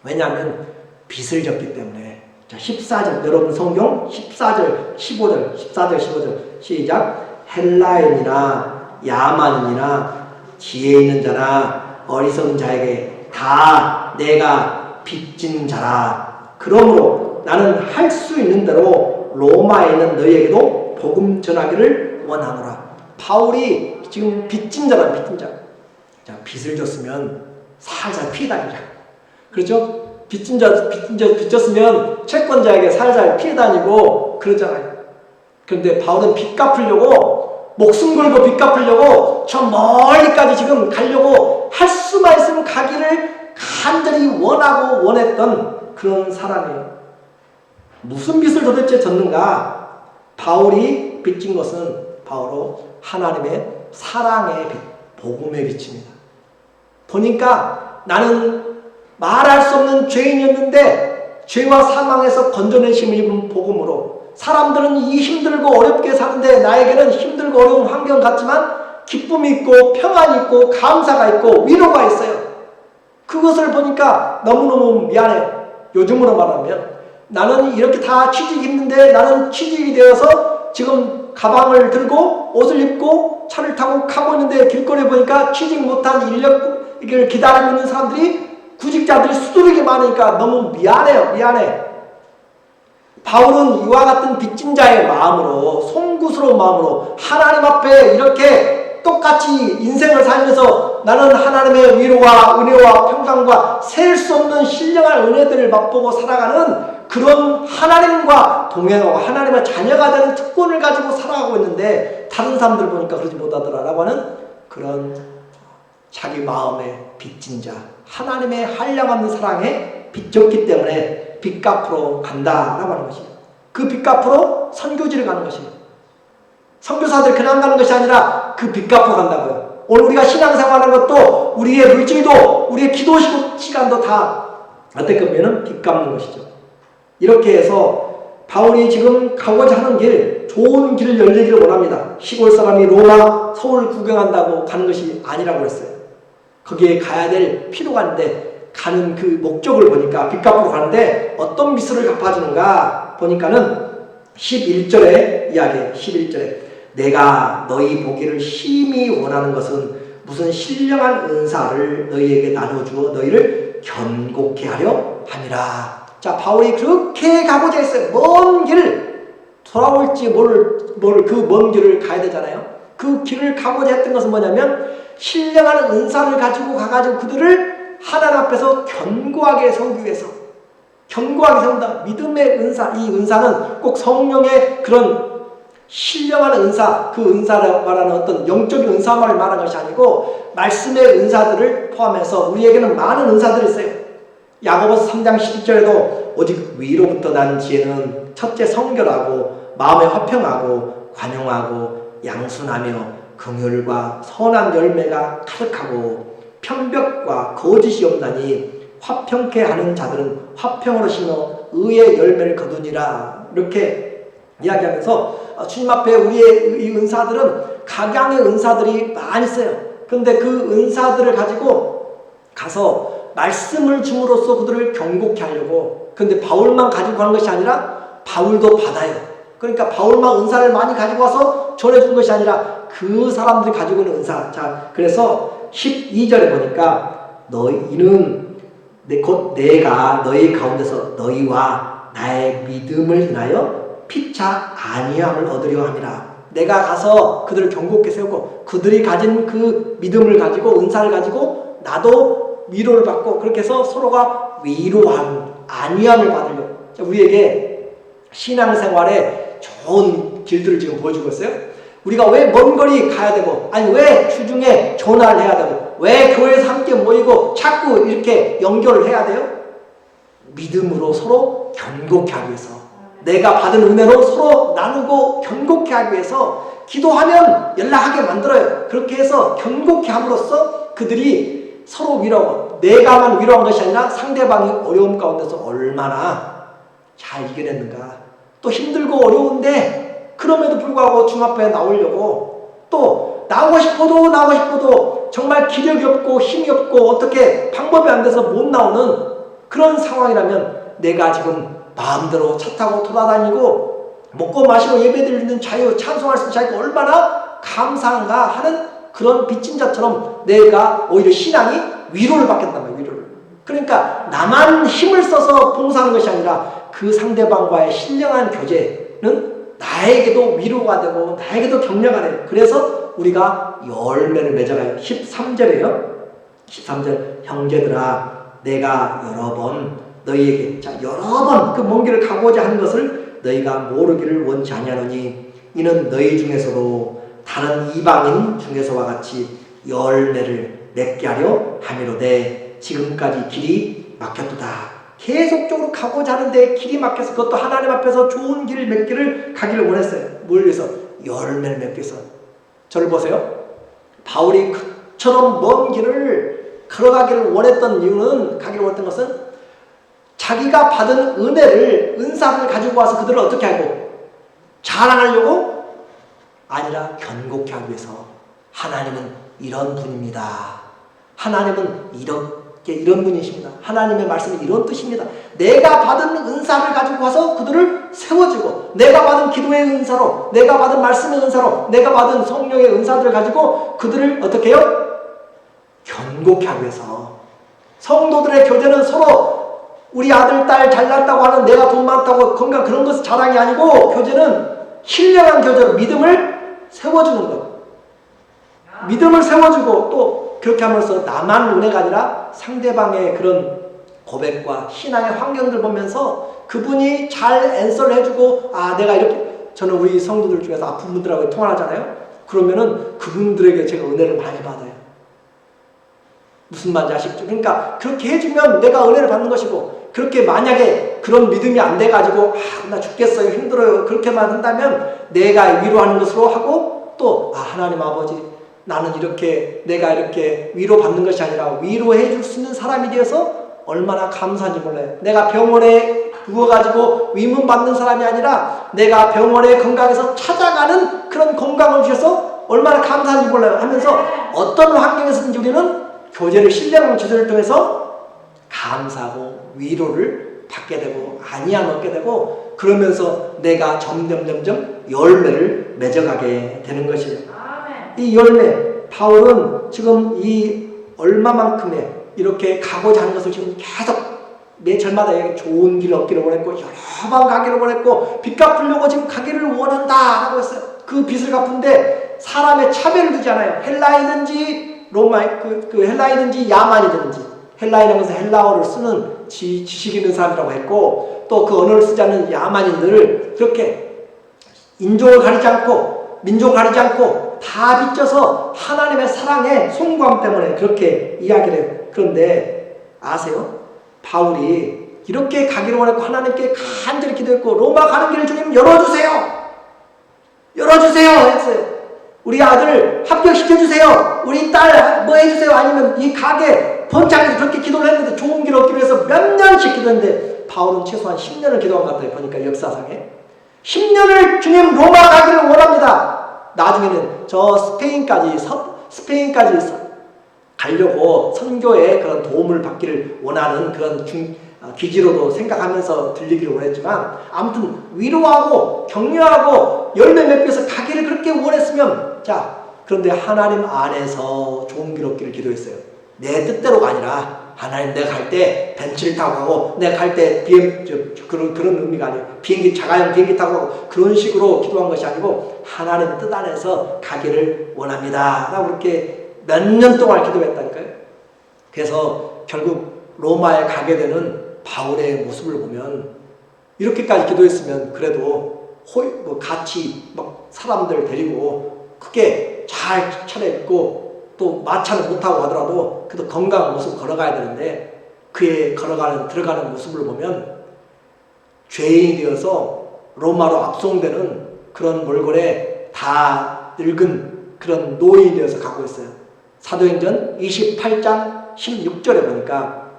왜냐하면 빚을 졌기 때문에. 자, 14절, 여러분 성경 14절, 15절, 14절, 15절 시작. 헬라인이나 야만인이나 지혜 있는 자나 어리석은 자에게 다 내가 빚진 자라. 그러므로 나는 할 수 있는 대로 로마에 있는 너희에게도 복음 전하기를 원하노라. 바울이 지금 빚진 자라, 빚진 자. 자, 빚을 졌으면 살살 피해 다니자. 그렇죠? 빚진 자, 빚졌으면 채권자에게 살살 피해 다니고 그러잖아요. 그런데 바울은 빚 갚으려고, 목숨 걸고 빚 갚으려고 저 멀리까지 지금 가려고 할 수만 있으면 가기를 간절히 원하고 원했던 그런 사람이에요. 무슨 빚을 도대체 졌는가? 바울이 빚진 것은 바로 하나님의 사랑의 빚, 복음의 빚입니다. 보니까 나는 말할 수 없는 죄인이었는데 죄와 사망에서 건져내심을 입은 복음으로 사람들은 이 힘들고 어렵게 사는데 나에게는 힘들고 어려운 환경 같지만 기쁨이 있고 평안이 있고 감사가 있고 위로가 있어요. 그것을 보니까 너무너무 미안해요. 요즘으로 말하면 나는 이렇게 다 취직이 힘든데 나는 취직이 되어서 지금 가방을 들고 옷을 입고 차를 타고 가고 있는데 길거리에 보니까 취직 못한 인력을 기다리고 있는 사람들이, 구직자들이 수두룩이 많으니까 너무 미안해. 바울은 이와 같은 빚진 자의 마음으로, 송구스러운 마음으로 하나님 앞에 이렇게 똑같이 인생을 살면서 나는 하나님의 위로와 은혜와 평강과 셀 수 없는 신령한 은혜들을 맛보고 살아가는 그런 하나님과 동행하고 하나님의 자녀가 되는 특권을 가지고 살아가고 있는데 다른 사람들 보니까 그러지 못하더라라고 하는 그런 자기 마음의 빚진 자, 하나님의 한량없는 사랑에 빚졌기 때문에 빚 갚으러 간다라고 하는 것이에요. 그 빚 갚으러 선교지를 가는 것이에요. 선교사들 그냥 가는 것이 아니라 그 빚 갚으러 간다고요. 오늘 우리가 신앙생활하는 것도 우리의 물질도 우리의 기도 시간도 다 어떻게 보면 빚 갚는 것이죠. 이렇게 해서 바울이 지금 가고자 하는 길, 좋은 길을 열리기를 원합니다. 시골 사람이 로마, 서울 구경한다고 가는 것이 아니라고 했어요. 거기에 가야 될 필요가 있는데 가는 그 목적을 보니까 빚 갚으러 가는데 어떤 빚을 갚아주는가 보니까는 11절에 이야기해요. 11절에 내가 너희 보기를 심히 원하는 것은 무슨 신령한 은사를 너희에게 나눠주어 너희를 견고케 하려 함이라. 자, 바울이 그렇게 가고자 했어요. 먼 길, 돌아올지 그 먼 길을 가야 되잖아요. 그 길을 가고자 했던 것은 뭐냐면 신령한 은사를 가지고 가가지고 그들을 하나님 앞에서 견고하게 세우기 위해서, 견고하게 세운다. 믿음의 은사, 이 은사는 꼭 성령의 그런 신령한 은사, 그 은사를 말하는 어떤 영적인 은사만을 말하는 것이 아니고 말씀의 은사들을 포함해서 우리에게는 많은 은사들이 있어요. 야고보서 3장 12절에도 오직 위로부터 난 지혜는 첫째 성결하고 마음에 화평하고 관용하고 양순하며 긍휼과 선한 열매가 가득하고 편벽과 거짓이 없나니 화평케 하는 자들은 화평으로 심어 의의 열매를 거두니라. 이렇게 이야기하면서 주님 앞에 우리의 이 은사들은 각양의 은사들이 많이 있어요. 그런데 그 은사들을 가지고 가서 말씀을 줌으로써 그들을 경고케 하려고. 그런데 바울만 가지고 가는 것이 아니라 바울도 받아요. 그러니까 바울만 은사를 많이 가지고 와서 전해주는 것이 아니라 그 사람들이 가지고 있는 은사. 자, 그래서 12절에 보니까 너희는 곧 내가 너희 가운데서 너희와 나의 믿음을 인하여 피차 안위함을 얻으려 함이라. 내가 가서 그들을 경고케 세우고 그들이 가진 그 믿음을 가지고 은사를 가지고 나도 위로를 받고 그렇게 해서 서로가 위로함, 안위함을 받으려. 우리에게 신앙생활에 좋은 길들을 지금 보여주고 있어요. 우리가 왜 먼 거리 가야 되고, 아니 왜 주중에 전화를 해야 되고, 왜 교회에서 함께 모이고 자꾸 이렇게 연결을 해야 돼요? 믿음으로 서로 경고케 하기 위해서, 내가 받은 은혜로 서로 나누고 경고케 하기 위해서 기도하면 연락하게 만들어요. 그렇게 해서 경고케 함으로써 그들이 서로 위로하고, 내가만 위로한 것이 아니라 상대방이 어려움 가운데서 얼마나 잘 이겨냈는가. 또 힘들고 어려운데 그럼에도 불구하고 주 앞에 나오려고, 또 나오고 싶어도 정말 기력이 없고 힘이 없고 어떻게 방법이 안 돼서 못 나오는 그런 상황이라면 내가 지금 마음대로 차 타고 돌아다니고 먹고 마시고 예배드리는 자유, 찬송할 수 있는 자유가 얼마나 감사한가 하는 그런 빚진 자처럼 내가 오히려 신앙이 위로를 받겠단 말이에요. 위로를. 그러니까 나만 힘을 써서 봉사하는 것이 아니라 그 상대방과의 신령한 교제는 나에게도 위로가 되고 나에게도 격려가 돼요. 그래서 우리가 열매를 맺어가요. 13절에요. 13절 형제들아 내가 여러 번 너희에게, 자 여러 번 그 먼 길을 가고자 하는 것을 너희가 모르기를 원치 아니하노니 이는 너희 중에서도 다른 이방인 중에서와 같이 열매를 맺게 하려 함이로되 지금까지 길이 막혔도다. 계속적으로 가고자 하는데 길이 막혀서, 그것도 하나님 앞에서 좋은 길을 맺기를 가기를 원했어요. 뭘 위해서? 열매를 맺기 위해서. 저를 보세요. 바울이 그처럼 먼 길을 걸어가기를 원했던 이유는, 가기를 원했던 것은 자기가 받은 은혜를, 은사를 가지고 와서 그들을 어떻게 하고 자랑하려고 아니라 견고케 하기 위해서. 하나님은 이런 분입니다. 하나님은 이런 분이십니다. 하나님의 말씀은 이런 뜻입니다. 내가 받은 은사를 가지고 와서 그들을 세워주고, 내가 받은 기도의 은사로, 내가 받은 말씀의 은사로, 내가 받은 성령의 은사들을 가지고 그들을 어떻게 해요? 견고케 하기 위해서. 성도들의 교제는 서로 우리 아들, 딸 잘났다고 하는, 내가 돈 많다고 건강 그런 것은 자랑이 아니고, 교제는 신령한 교제로 믿음을 세워주는 것. 믿음을 세워주고 또 그렇게 하면서 나만 은혜가 아니라 상대방의 그런 고백과 신앙의 환경들 보면서 그분이 잘 앤서를 해주고, 아 내가 이렇게, 저는 우리 성도들 중에서 아픈 분들하고 통화하잖아요. 그러면은 그분들에게 제가 은혜를 많이 받아요. 무슨 말인지 아시겠죠? 그러니까 그렇게 해주면 내가 은혜를 받는 것이고, 그렇게 만약에 그런 믿음이 안 돼가지고 나 죽겠어요, 힘들어요, 그렇게만 한다면 내가 위로하는 것으로 하고, 또 하나님 아버지 나는 이렇게, 내가 이렇게 위로받는 것이 아니라 위로해 줄 수 있는 사람이 되어서 얼마나 감사한지 몰라요. 내가 병원에 누워가지고 위문받는 사람이 아니라 내가 병원에 건강해서 찾아가는 그런 건강을 주셔서 얼마나 감사한지 몰라요 하면서, 어떤 환경에서든지 우리는 교제를, 신령한 교제를 통해서 감사하고 위로를 받게 되고 안위함을 얻게 되고, 그러면서 내가 점점 열매를 맺어가게 되는 것이에요. 이 열매, 바울은 지금 이 얼마만큼의 이렇게 가고자 하는 것을 지금 계속 매절마다 좋은 길을 얻기를 원했고, 여러 번 가기를 원했고, 빚 갚으려고 지금 가기를 원한다 라고 했어요. 그 빚을 갚은데 사람의 차별을 두지 않아요. 헬라이든지 헬라이든지 야만이든지, 헬라이라는 것은 헬라어를 쓰는 지식 있는 사람이라고 했고, 또 그 언어를 쓰지 않는 야만인들을 그렇게 인종을 가리지 않고 민족을 가리지 않고 다 빚져서 하나님의 사랑의 숭고함 때문에 그렇게 이야기를 해요. 그런데 아세요? 바울이 이렇게 가기를 원했고 하나님께 간절히 기도했고 로마 가는 길을 주님 열어주세요. 열어주세요 했어요. 우리 아들 합격시켜주세요. 우리 딸 뭐 해주세요. 아니면 이 가게 번창해서 그렇게 기도를 했는데 좋은 길 얻기 위해서 몇 년씩 기도했는데 바울은 최소한 10년을 기도한 것 같아요. 보니까 역사상에 10년을 주님 로마 가기를 원합니다. 나중에는 저 스페인까지 가려고 선교에 그런 도움을 받기를 원하는 그런 기지로도 생각하면서 들리기를 원했지만 아무튼 위로하고 격려하고 열매 맺기 위해서 가기를 그렇게 원했으면 자 그런데 하나님 안에서 좋은 길 얻기를 기도했어요. 내 뜻대로가 아니라 하나님 내가 갈 때 벤츠를 타고 가고 내가 갈 때 그런 의미가 아니에요. 자가용 비행기 타고 가고 그런 식으로 기도한 것이 아니고 하나님 뜻 안에서 가기를 원합니다 라고 그렇게 몇 년 동안 기도했다니까요. 그래서 결국 로마에 가게 되는 바울의 모습을 보면 이렇게까지 기도했으면 그래도 같이 막 사람들 데리고 크게 잘 차려입고 또 마차는 못하고 하더라도 그래도 건강한 모습 걸어가야 되는데 그의 들어가는 모습을 보면 죄인이 되어서 로마로 압송되는 그런 몰골에 다 늙은 그런 노인이 되어서 가고 있어요. 사도행전 28장 16절에 보니까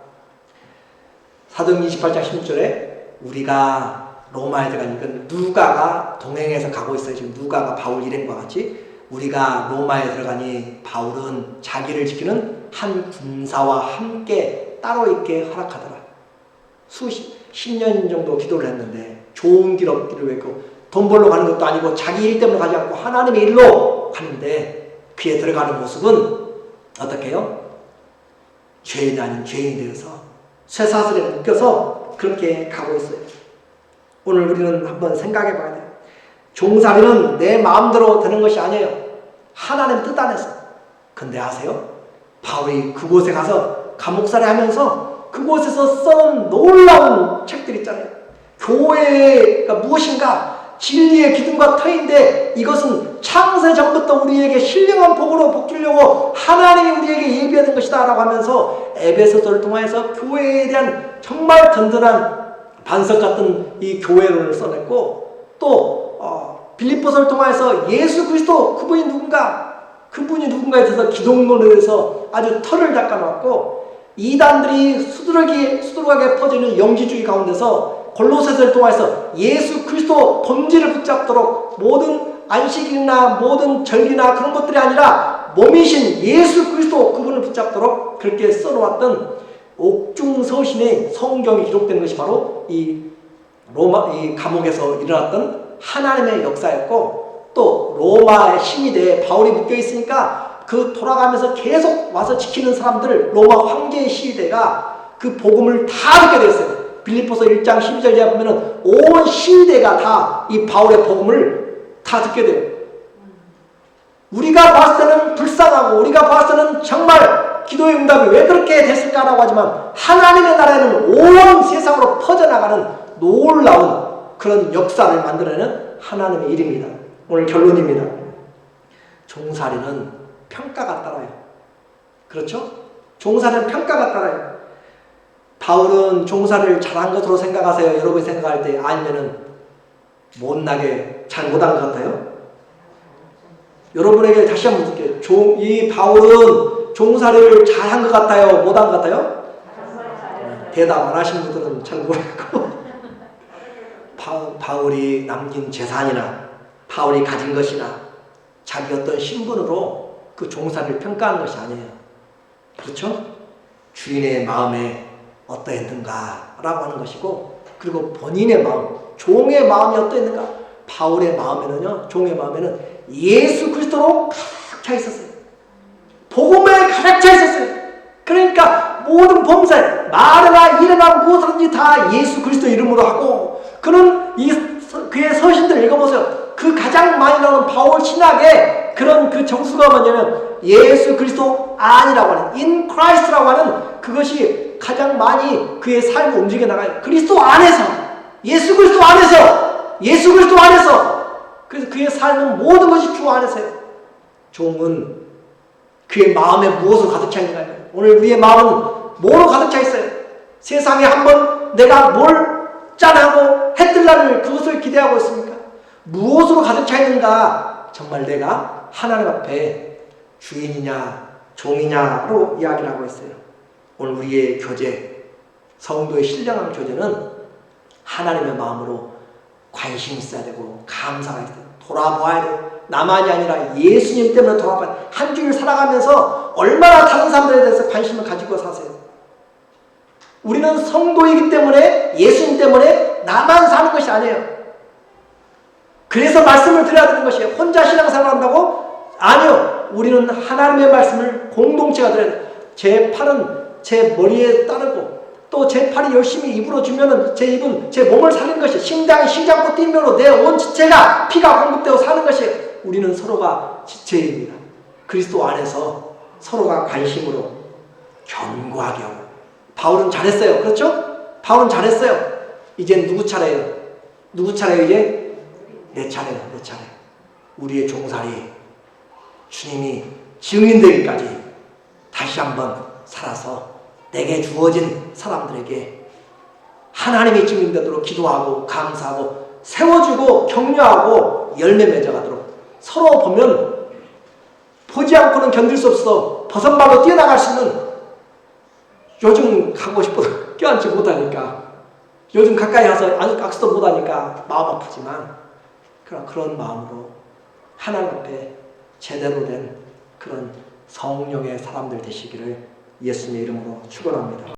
사도행전 28장 16절에 우리가 로마에 들어가니까 누가가 동행해서 가고 있어요. 지금 누가가 바울 일행과 같이 우리가 로마에 들어가니 바울은 자기를 지키는 한 군사와 함께 따로 있게 허락하더라. 10년 정도 기도를 했는데 좋은 길 얻기를 위해서 돈 벌러 가는 것도 아니고 자기 일 때문에 가지 않고 하나님의 일로 가는데 그에 들어가는 모습은 어떻게 해요? 죄인 아닌 죄인이 되어서 쇠사슬에 묶여서 그렇게 가고 있어요. 오늘 우리는 한번 생각해 봐야 돼요. 종살이는 내 마음대로 되는 것이 아니에요. 하나님 뜻 안에서. 근데 아세요? 바울이 그곳에 가서 감옥살이 하면서 그곳에서 써놓은 놀라운 책들이 있잖아요. 교회가 무엇인가? 진리의 기둥과 터인데 이것은 창세 전부터 우리에게 신령한 복으로 복 주려고 하나님이 우리에게 예비하는 것이다 라고 하면서 에베소서를 통해서 교회에 대한 정말 든든한 반석 같은 이 교회론을 써냈고 또 빌립보서를 통해서 예수 그리스도 그분이 누군가에 대해서 기독론에 대해서 아주 털을 닦아놓았고 이단들이 수두룩하게 퍼지는 영지주의 가운데서 골로새서를 통해서 예수 그리스도 본질을 붙잡도록 모든 안식일이나 모든 절기나 그런 것들이 아니라 몸이신 예수 그리스도 그분을 붙잡도록 그렇게 써놓았던 옥중서신의 성경이 기록된 것이 바로 이 감옥에서 일어났던 하나님의 역사였고 또 로마의 시위대에 바울이 묶여 있으니까 그 돌아가면서 계속 와서 지키는 사람들 로마 황제의 시위대가 그 복음을 다 듣게 됐어요. 빌립보서 1장 12절에 보면은 온 시위대가 다 이 바울의 복음을 다 듣게 돼요. 우리가 봤을 때는 불쌍하고 우리가 봤을 때는 정말 기도의 응답이 왜 그렇게 됐을까라고 하지만 하나님의 나라에는 온 세상으로 퍼져나가는 놀라운 그런 역사를 만들어내는 하나님의 일입니다. 오늘 결론입니다. 종살이는 평가가 따라요. 그렇죠? 종살이는 평가가 따라요. 바울은 종살이를 잘한 것으로 생각하세요? 여러분이 생각할 때 아니면은 못나게 잘 못한 것 같아요? 여러분에게 다시 한번 묻을게요. 이 바울은 종살이를 잘한 것 같아요? 못한 것 같아요? 대답 안 하신 분들은 잘 모르겠고 바울이 남긴 재산이나 바울이 가진 것이나 자기 어떤 신분으로 그 종살이를 평가하는 것이 아니에요. 그렇죠? 주인의 마음에 어떠했는가 라고 하는 것이고 그리고 본인의 마음, 종의 마음이 어떠했는가. 바울의 마음에는요, 종의 마음에는 예수 그리스도로 가득 차 있었어요. 복음에 가득 차 있었어요. 그러니까 모든 범사, 말이나 일이나 무엇이든지 다 예수 그리스도 이름으로 하고 그는 그의 서신들을 읽어보세요. 그 가장 많이 나오는 바울 신학의 그런 그 정수가 뭐냐면 예수 그리스도 안이라고 하는 in Christ라고 하는 그것이 가장 많이 그의 삶을 움직여 나가요. 그리스도 안에서 예수 그리스도 안에서 그래서 그의 삶은 모든 것이 주 안에서요. 종은 그의 마음에 무엇으로 가득 차 있는가요? 오늘 우리의 마음은 뭐로 가득 차 있어요? 세상에 한번 내가 뭘 짠하고 해뜰날을 그것을 기대하고 있습니까? 무엇으로 가득 차 있는가? 정말 내가 하나님 앞에 주인이냐 종이냐로 이야기를 하고 있어요. 오늘 우리의 교제, 성도의 신령한 교제는 하나님의 마음으로 관심이 있어야 되고 감사가 있어야 돼요. 돌아보아야 돼요. 나만이 아니라 예수님 때문에 돌아봐야 돼요. 한 주일 살아가면서 얼마나 다른 사람들에 대해서 관심을 가지고 사세요. 우리는 성도이기 때문에 예수님 때문에 나만 사는 것이 아니에요. 그래서 말씀을 드려야 되는 것이에요. 혼자 신앙생활 한다고? 아니요. 우리는 하나님의 말씀을 공동체가 드려야 돼요. 제 팔은 제 머리에 따르고 또 제 팔이 열심히 입으로 주면은 제 입은 제 몸을 살리는 것이에요. 심장이 심장꽃 뛰면로 내 온 지체가 피가 공급되고 사는 것이에요. 우리는 서로가 지체입니다. 그리스도 안에서 서로가 관심으로 견고하게 하고. 바울은 잘했어요. 그렇죠? 바울은 잘했어요. 이제 누구 차례예요? 누구 차례예요 이제? 내 차례예요. 내 차례. 우리의 종살이 주님이 증인되기까지 다시 한번 살아서 내게 주어진 사람들에게 하나님이 증인되도록 기도하고 감사하고 세워주고 격려하고 열매 맺어가도록 서로 보면 보지 않고는 견딜 수 없어 버선발로 뛰어나갈 수 있는 요즘 가고 싶어도 껴안지 못하니까 요즘 가까이 가서 악수도 못하니까 마음 아프지만 그런 마음으로 하나님 앞에 제대로 된 그런 성령의 사람들 되시기를 예수님의 이름으로 축원합니다.